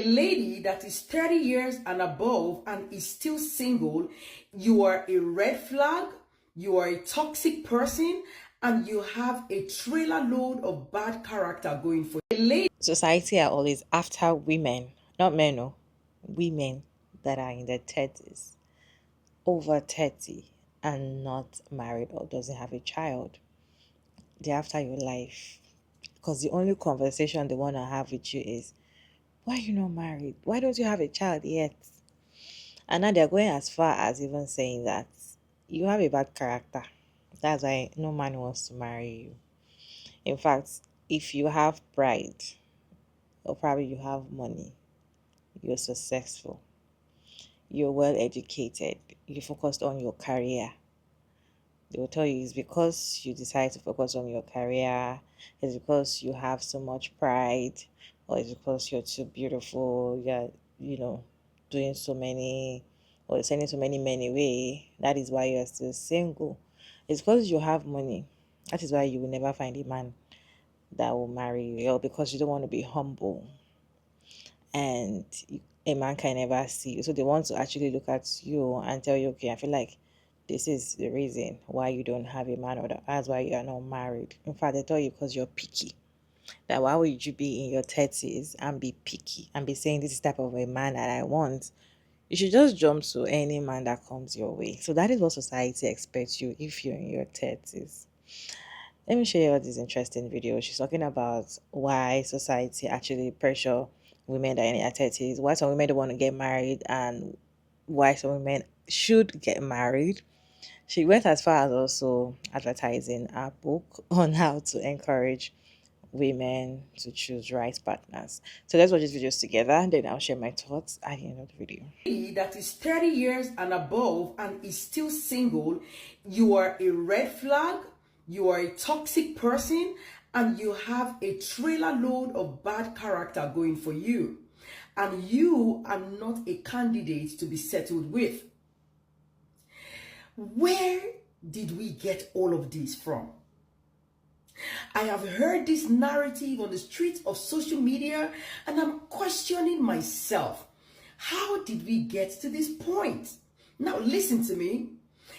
lady that is 30 years and above and is still single, you are a red flag, you are a toxic person, and you have a trailer load of bad character going for you. Society are always after women, not men, no, women that are in their 30s, over 30, and not married or doesn't have a child. They're after your life. Because the only conversation they want to have with you is, why are you not married? Why don't you have a child yet? And now they're going as far as even saying that you have a bad character. That's why no man wants to marry you. In fact, if you have pride, or probably you have money, you're successful, you're well educated, you focused on your career, they will tell you it's because you decide to focus on your career, it's because you have so much pride, or it's because you're too beautiful, you're, doing so many, or sending so many men away. That is why you're still single. It's because you have money. That is why you will never find a man that will marry you, or because you don't want to be humble and a man can never see you. So they want to actually look at you and tell you, okay, I feel like this is the reason why you don't have a man, or that's why you are not married. In fact, they tell you because you're picky. That why would you be in your 30s and be picky and be saying this is type of a man that I want? You should just jump to any man that comes your way. So that is what society expects you if you're in your 30s. Let me show you all this interesting video. She's talking about why society actually pressure women that are in their 30s, why some women don't want to get married, and why some women should get married. She went as far as also advertising a book on how to encourage women to choose right partners. So let's watch these videos together, then I'll share my thoughts at the end of the video. That is 30 years and above and is still single, you are a red flag, you are a toxic person, and you have a trailer load of bad character going for you. And you are not a candidate to be settled with. Where did we get all of this from? I have heard this narrative on the streets of social media, and I'm questioning myself. How did we get to this point? Now listen to me.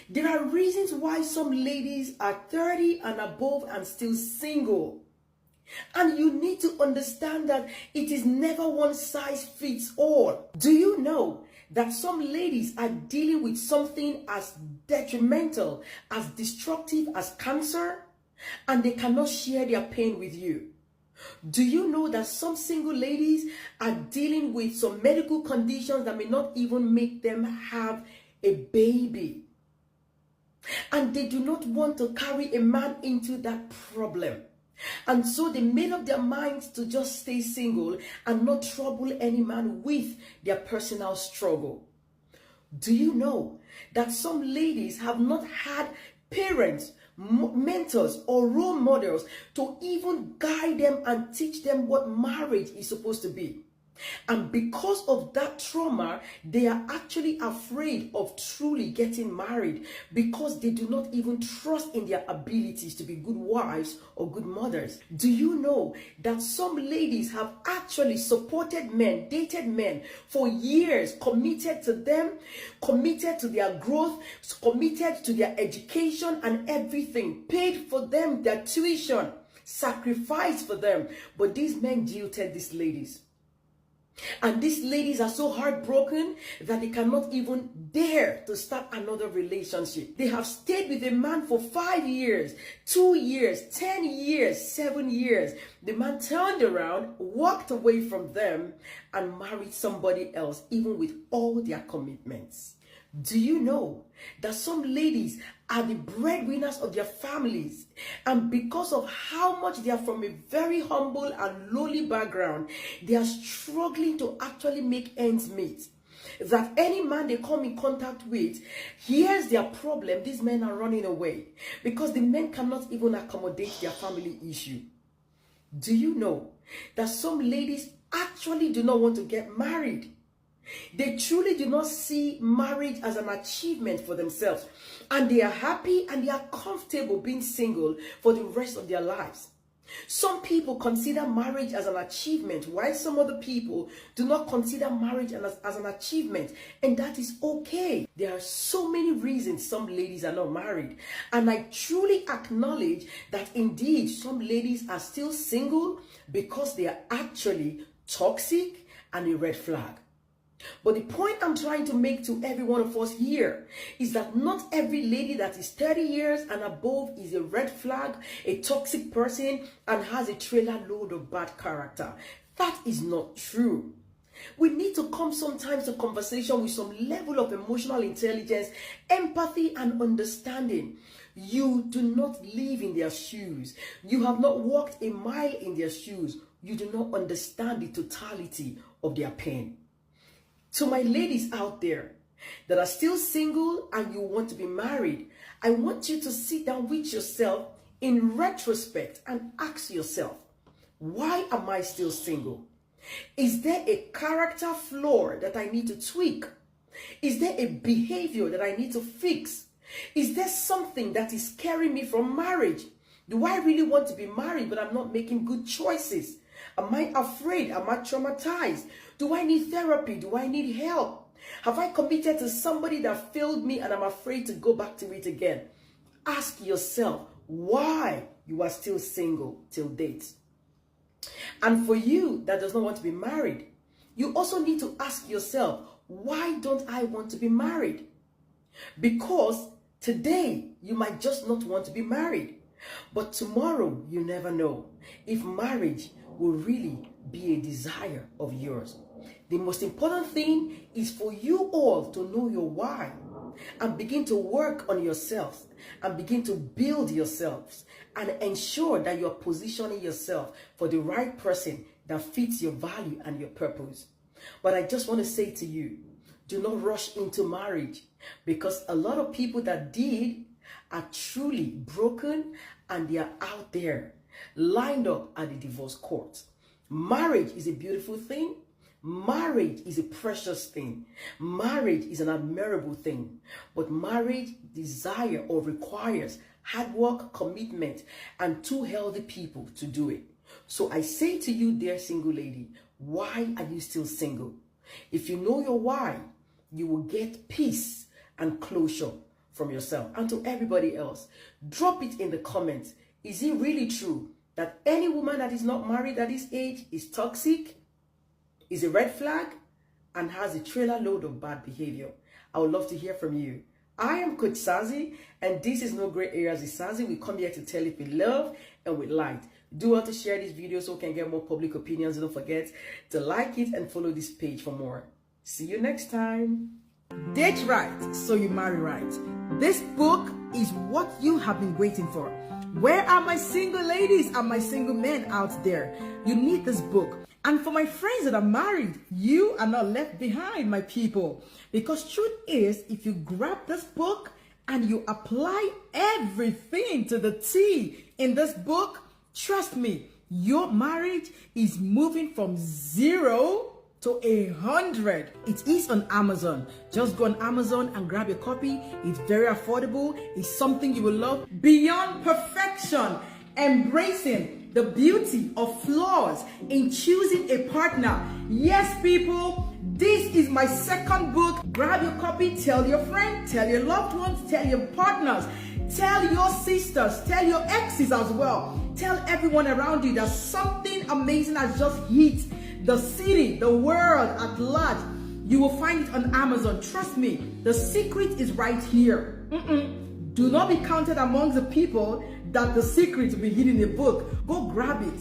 There are reasons why some ladies are 30 and above and still single. And you need to understand that it is never one size fits all. Do you know that some ladies are dealing with something as detrimental, as destructive as cancer, and they cannot share their pain with you? Do you know that some single ladies are dealing with some medical conditions that may not even make them have a baby? And they do not want to carry a man into that problem. And so they made up their minds to just stay single and not trouble any man with their personal struggle. Do you know that some ladies have not had parents, mentors, or role models to even guide them and teach them what marriage is supposed to be? And because of that trauma, they are actually afraid of truly getting married because they do not even trust in their abilities to be good wives or good mothers. Do you know that some ladies have actually supported men, dated men for years, committed to them, committed to their growth, committed to their education and everything, paid for them their tuition, sacrificed for them, but these men jilted these ladies. And these ladies are so heartbroken that they cannot even dare to start another relationship. They have stayed with a man for 5 years, 2 years, 10 years, 7 years. The man turned around, walked away from them, and married somebody else, even with all their commitments. Do you know that some ladies are the breadwinners of their families, and because of how much they are from a very humble and lowly background, they are struggling to actually make ends meet? That any man they come in contact with, here's their problem, these men are running away because the men cannot even accommodate their family issue. Do you know that some ladies actually do not want to get married? They truly do not see marriage as an achievement for themselves, and they are happy and they are comfortable being single for the rest of their lives. Some people consider marriage as an achievement, while some other people do not consider marriage as an achievement, and that is okay. There are so many reasons some ladies are not married, and I truly acknowledge that indeed some ladies are still single because they are actually toxic and a red flag. But the point I'm trying to make to every one of us here is that not every lady that is 30 years and above is a red flag, a toxic person, and has a trailer load of bad character. That is not true. We need to come sometimes to conversation with some level of emotional intelligence, empathy, and understanding. You do not live in their shoes. You have not walked a mile in their shoes. You do not understand the totality of their pain. To my ladies out there that are still single and you want to be married, I want you to sit down with yourself in retrospect and ask yourself, why am I still single? Is there a character flaw that I need to tweak? Is there a behavior that I need to fix? Is there something that is scaring me from marriage? Do I really want to be married but I'm not making good choices? Am I afraid? Am I traumatized? Do I need therapy? Do I need help? Have I committed to somebody that failed me and I'm afraid to go back to it again? Ask yourself why you are still single till date. And for you that does not want to be married, you also need to ask yourself, why don't I want to be married? Because today you might just not want to be married, but tomorrow you never know if marriage will really be a desire of yours. The most important thing is for you all to know your why and begin to work on yourselves and begin to build yourselves and ensure that you're positioning yourself for the right person that fits your value and your purpose. But I just want to say to you, do not rush into marriage, because a lot of people that did are truly broken and they are out there lined up at the divorce court. Marriage is a beautiful thing. Marriage is a precious thing. Marriage is an admirable thing. But marriage desire or requires hard work, commitment, and two healthy people to do it. So I say to you, dear single lady, why are you still single? If you know your why, you will get peace and closure from yourself. And to everybody else, drop it in the comments. Is it really true that any woman that is not married at this age is toxic, is a red flag, and has a trailer load of bad behavior? I would love to hear from you. I am Coach Sazi, and this is No Gray Areas with Sazi. We come here to tell it with love and with light. Do want to share this video so we can get more public opinions. Don't forget to like it and follow this page for more. See you next time. Date right, so you marry right. This book is what you have been waiting for. Where are my single ladies and my single men out there? You need this book. And for my friends that are married, you are not left behind, my people. Because truth is, if you grab this book and you apply everything to the T in this book, trust me, your marriage is moving from 0 to 100. It is on Amazon. Just go on Amazon and grab your copy. It's very affordable. It's something you will love. Beyond Perfection, embracing the beauty of flaws in choosing a partner. Yes, people, this is my second book. Grab your copy, tell your friend, tell your loved ones, tell your partners, tell your sisters, tell your exes as well. Tell everyone around you that something amazing has just hit the city, the world at large. You will find it on Amazon. Trust me, the secret is right here. Do not be counted among the people that the secret will be hidden in a book. Go grab it.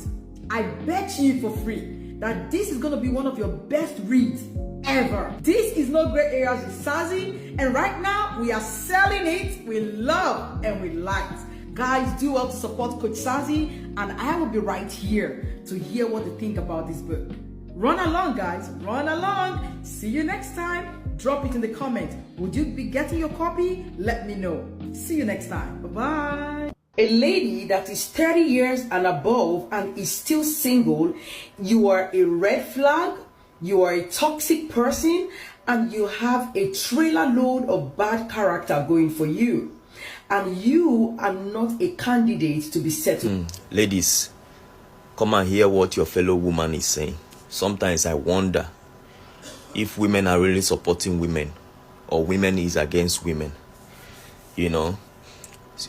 I bet you for free that this is going to be one of your best reads ever. This is No Gray Areas with Sazi, and right now we are selling it with love and with light. Guys, do help to support Coach Sazi, and I will be right here to hear what you think about this book. Run along, guys, run along. See you next time. Drop it in the comments. Would you be getting your copy? Let me know. See you next time. Bye-bye. A lady that is 30 years and above and is still single, you are a red flag, you are a toxic person, and you have a trailer load of bad character going for you. And you are not a candidate to be settled. Ladies, Come and hear what your fellow woman is saying. Sometimes I wonder if women are really supporting women or women is against women. You know,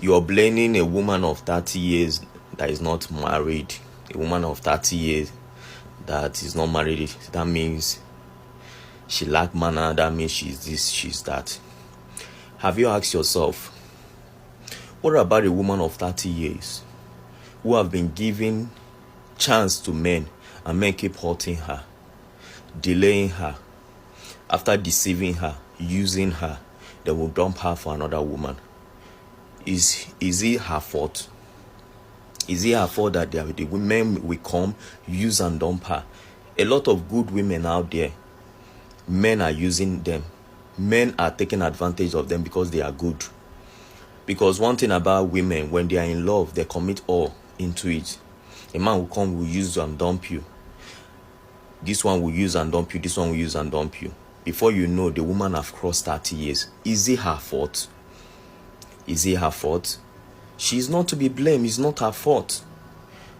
you're blaming a woman of 30 years that is not married, a woman of 30 years that is not married. That means she lack manner, that means she's this, she's that. Have you asked yourself, what about a woman of 30 years who have been giving chance to men and men keep hurting her, delaying her, after deceiving her, using her, they will dump her for another woman? Is it her fault? Is it her fault that the women will come, use and dump her? A lot of good women out there, men are using them. Men are taking advantage of them because they are good. Because one thing about women, when they are in love, they commit all into it. A man will come, will use and dump you. This one will use and dump you. This one will use and dump you. Before you know, the woman have crossed 30 years. Is it her fault? Is it her fault? She is not to be blamed. It's not her fault.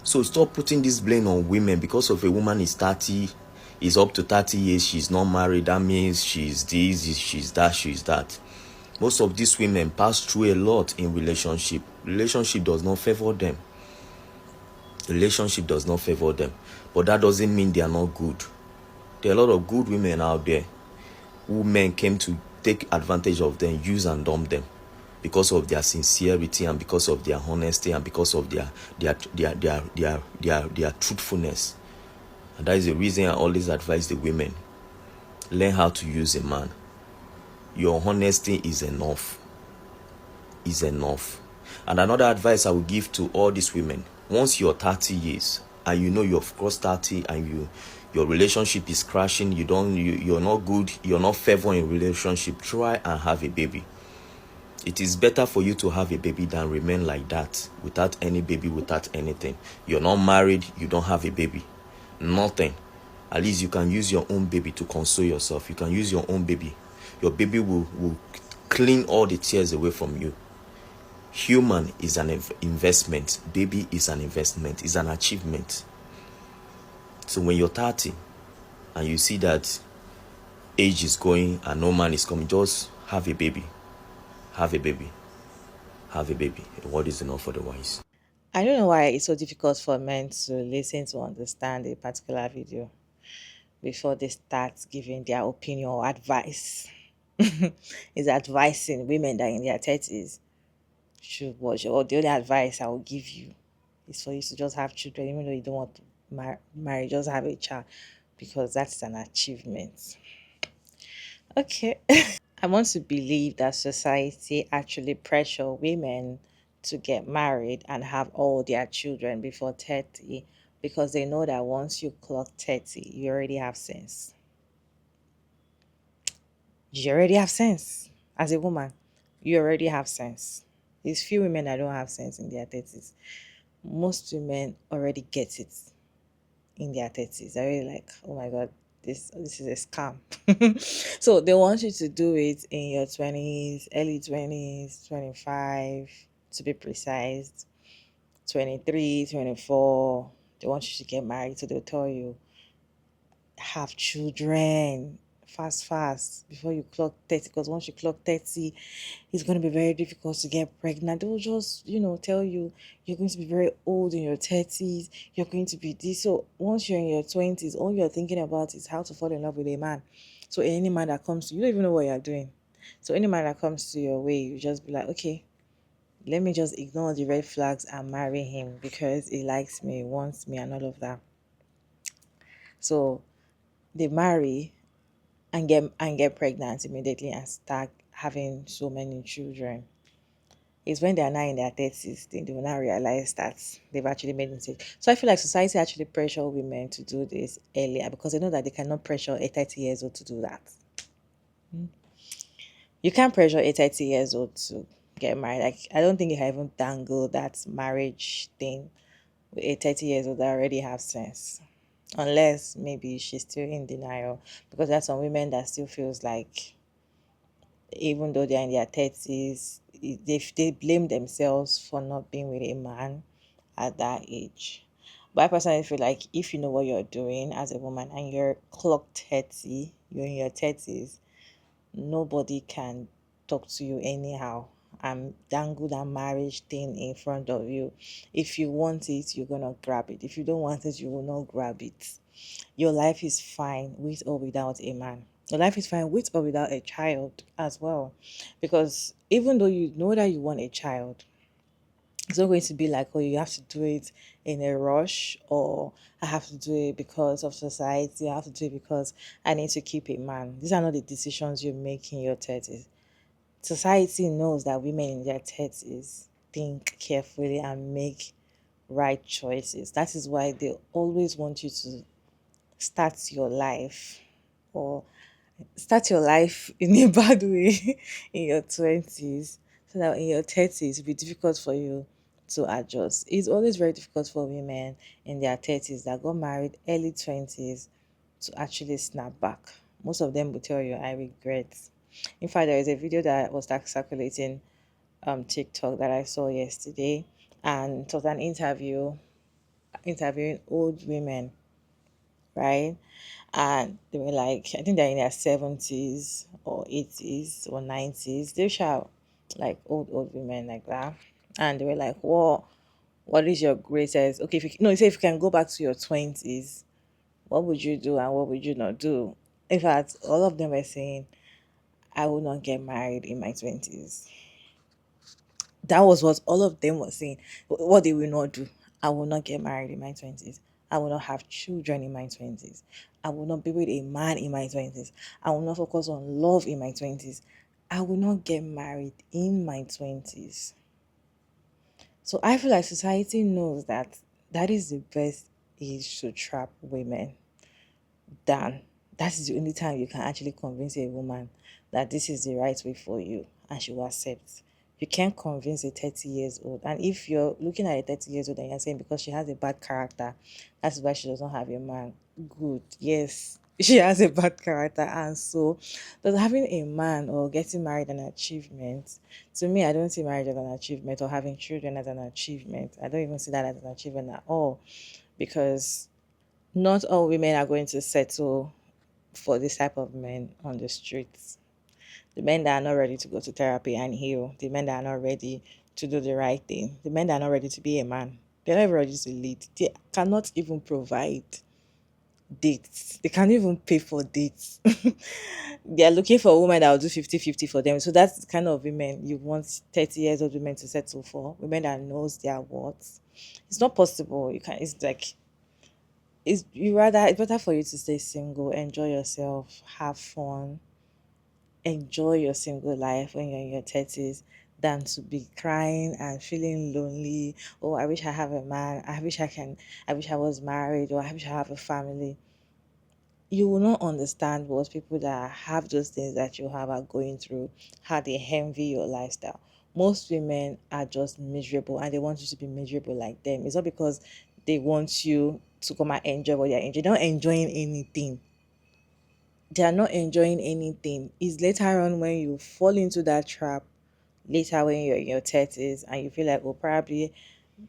So stop putting this blame on women. Because of a woman is 30, is up to 30 years, she's not married. That means she's this, she's that, she's that. Most of these women pass through a lot in relationship. Relationship does not favor them. Relationship does not favor them. But that doesn't mean they are not good. There are a lot of good women out there who men came to take advantage of them, use and dump them because of their sincerity and because of their honesty and because of their truthfulness. And that is the reason I always advise the women, learn how to use a man. Your honesty is enough. Is enough. And another advice I will give to all these women, once you're 30 years and you know you've crossed 30 and your relationship is crashing, you're not good, you're not favoring in relationship, try and have a baby. It is better for you to have a baby than remain like that, without any baby, without anything. You're not married, you don't have a baby. Nothing. At least you can use your own baby to console yourself. You can use your own baby. Your baby will clean all the tears away from you. Human is an investment. Baby is an investment. It's an achievement. So when you're 30 and you see that age is going and no man is coming, just have a baby. Have a baby. Have a baby. A word is enough for the wise. I don't know why it's so difficult for men to listen to understand a particular video before they start giving their opinion or advice. Is advising women that in their 30s should watch, or the only advice I will give you is for you to just have children, even though you don't want to marry, just have a child, because that's an achievement. Okay. I want to believe that society actually pressure women to get married and have all their children before 30 because they know that once you clock 30, you already have sense. You already have sense. As a woman, you already have sense. There's few women that don't have sense in their 30s. Most women already get it in their 30s. They're really like, oh my God, this is a scam. So they want you to do it in your 20s, early 20s, 25 to be precise, 23, 24. They want you to get married, so they'll tell you, have children fast before you clock 30, because once you clock 30, it's going to be very difficult to get pregnant. They'll just, tell you you're going to be very old in your 30s, you're going to be this. So once you're in your 20s, all you're thinking about is how to fall in love with a man. So any man that comes to you, don't even know what you're doing. So any man that comes to your way, you just be like, okay, let me just ignore the red flags and marry him because he likes me, wants me, and all of that. So they marry and get pregnant immediately and start having so many children. It's when they are now in their 30s, they do not realize that they've actually made mistakes. So I feel like society actually pressure women to do this earlier because they know that they cannot pressure a 30 years old to do that. You can't pressure a 30 years old to get married. Like, I don't think you can even dangle that marriage thing with a 30 years old that already have sense. Unless maybe she's still in denial, because there's some women that still feels like even though they're in their 30s, they blame themselves for not being with a man at that age. But I personally feel like if you know what you're doing as a woman and you're clocked 30, you're in your 30s, nobody can talk to you anyhow and dangle that marriage thing in front of you. If you want it, you're gonna grab it. If you don't want it, you will not grab it. Your life is fine with or without a man. Your life is fine with or without a child as well. Because even though you know that you want a child, it's not going to be like, oh, you have to do it in a rush, or I have to do it because of society, I have to do it because I need to keep a man. These are not the decisions you make in your 30s. Society knows that women in their 30s think carefully and make right choices. That is why they always want you to start your life, or start your life in a bad way in your 20s, so that in your 30s it'll be difficult for you to adjust. It's always very difficult for women in their 30s that got married early 20s to actually snap back. Most of them will tell you, I regret. In fact, there is a video that was like circulating TikTok that I saw yesterday, and it was an interview interviewing old women, right? And they were like, I think they're in their 70s or 80s or 90s. They shout like old women like that. And they were like, what is your greatest, okay, if you no, say if you can go back to your 20s, what would you do and what would you not do? In fact, all of them were saying, I will not get married in my 20s. That was what all of them were saying. What they will not do. I will not get married in my 20s. I will not have children in my 20s. I will not be with a man in my 20s. I will not focus on love in my 20s. I will not get married in my 20s. So I feel like society knows that that is the best age to trap women. Than that is the only time you can actually convince a woman that this is the right way for you and she will accept. You can't convince a 30 years old. And if you're looking at a 30 years old and you're saying because she has a bad character, that's why she doesn't have a man. Good. Yes. She has a bad character. And so does having a man or getting married an achievement? To me, I don't see marriage as an achievement, or having children as an achievement. I don't even see that as an achievement at all. Because not all women are going to settle for this type of men on the streets. The men that are not ready to go to therapy and heal, the men that are not ready to do the right thing, the men that are not ready to be a man, they're not even ready to lead. They cannot even provide dates. They can't even pay for dates. They are looking for a woman that will do 50-50 for them. So that's the kind of women you want 30 years old women to settle for. Women that knows their worth. It's not possible. You can't, it's like, it's better for you to stay single, enjoy yourself, have fun, enjoy your single life when you're in your 30s, than to be crying and feeling lonely. Oh, I wish I have a man. I wish I was married, or I wish I have a family. You will not understand what people that have those things that you have are going through, how they envy your lifestyle. Most women are just miserable and they want you to be miserable like them. It's not because they want you to come and enjoy what they're enjoying. They're not enjoying anything. They are not enjoying anything. It's later on when you fall into that trap, later when you're in your 30s and you feel like, oh, probably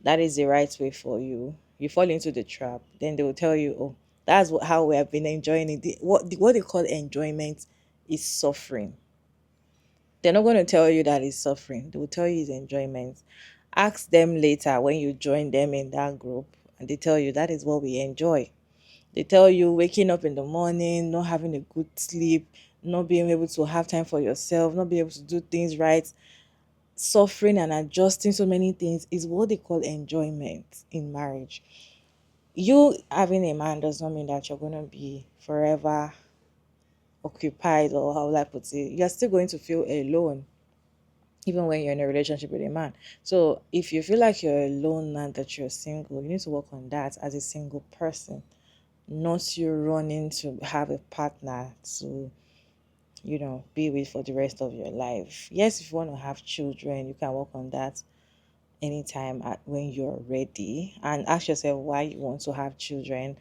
that is the right way for you. You fall into the trap, then they will tell you, oh, that's how we have been enjoying it. What they call enjoyment is suffering. They're not going to tell you that it's suffering. They will tell you it's enjoyment. Ask them later when you join them in that group, and they tell you that is what we enjoy. They tell you waking up in the morning, not having a good sleep, not being able to have time for yourself, not being able to do things right, suffering and adjusting so many things is what they call enjoyment in marriage. You having a man does not mean that you're going to be forever occupied, or how will I put it? You're still going to feel alone even when you're in a relationship with a man. So if you feel like you're alone now that you're single, you need to work on that as a single person, not you running to have a partner to, be with for the rest of your life. Yes, if you want to have children, you can work on that anytime when you're ready, and ask yourself why you want to have children.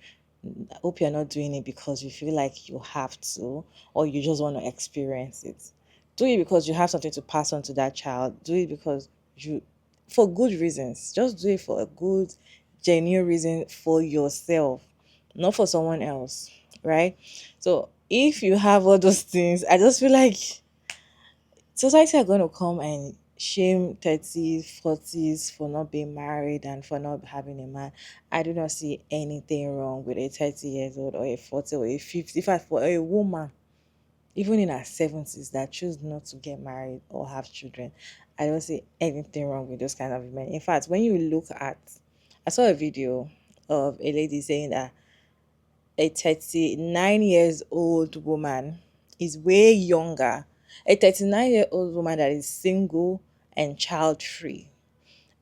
I hope you're not doing it because you feel like you have to, or you just want to experience it. Do it because you have something to pass on to that child. Do it because you, for good reasons. Just do it for a good, genuine reason for yourself, not for someone else, right? So if you have all those things, I just feel like society are going to come and shame 30s, 40s for not being married and for not having a man. I do not see anything wrong with a 30 years old or a 40 or a 50. In fact, for a woman, even in her 70s, that choose not to get married or have children, I don't see anything wrong with those kind of women. In fact, when you look at, I saw a video of a lady saying that a 39 years old woman is way younger. A 39-year-old woman that is single and child free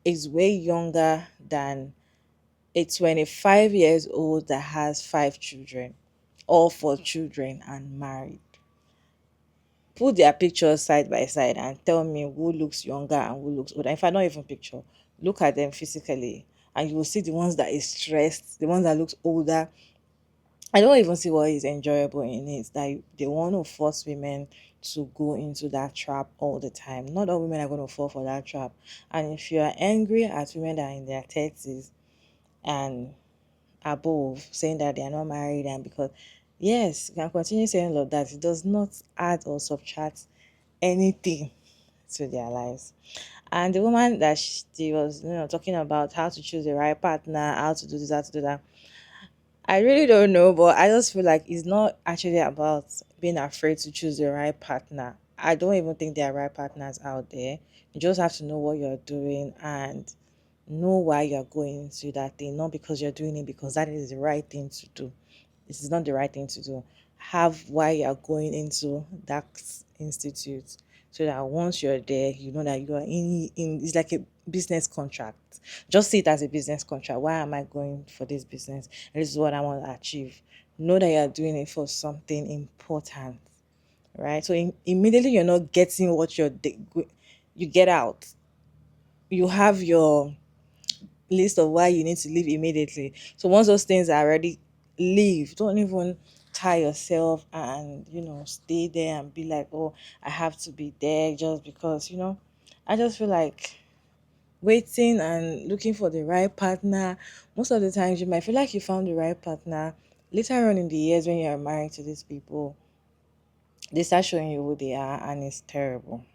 is way younger than a 25 years old that has 5 children, all 4 children and married. Put their pictures side by side and tell me who looks younger and who looks older. If I don't even picture, look at them physically and you will see the ones that is stressed, the ones that looks older. I don't even see what is enjoyable in it. That they want to force women to go into that trap all the time. Not all women are going to fall for that trap. And if you are angry at women that are in their 30s and above, saying that they are not married, and because, yes, you can continue saying all of that, it does not add or subtract anything to their lives. And the woman that she was, talking about how to choose the right partner, how to do this, how to do that, I really don't know, but I just feel like it's not actually about being afraid to choose the right partner. I don't even think there are right partners out there. You just have to know what you're doing and know why you're going into that thing, not because you're doing it because that is the right thing to do. This is not the right thing to do. Have why you're going into that institute so that once you're there, you know that you are in it's like a business contract. Just see it as a business contract. Why am I going for this business? And this is what I want to achieve. Know that you're doing it for something important, right? So immediately you're not getting what you get out. You have your list of why you need to leave immediately. So once those things are ready, leave. Don't even tie yourself and stay there and be like, oh, I have to be there just because. I just feel like waiting and looking for the right partner. Most of the times you might feel like you found the right partner. Later on in the years when you're married to these people, they start showing you who they are and it's terrible.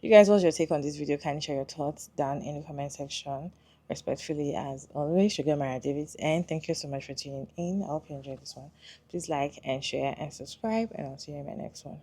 You guys, what's your take on this video? Can you share your thoughts down in the comment section? Respectfully, as always, Sugar Mara Davids, and thank you so much for tuning in. I hope you enjoyed this one. Please like and share and subscribe, and I'll see you in my next one.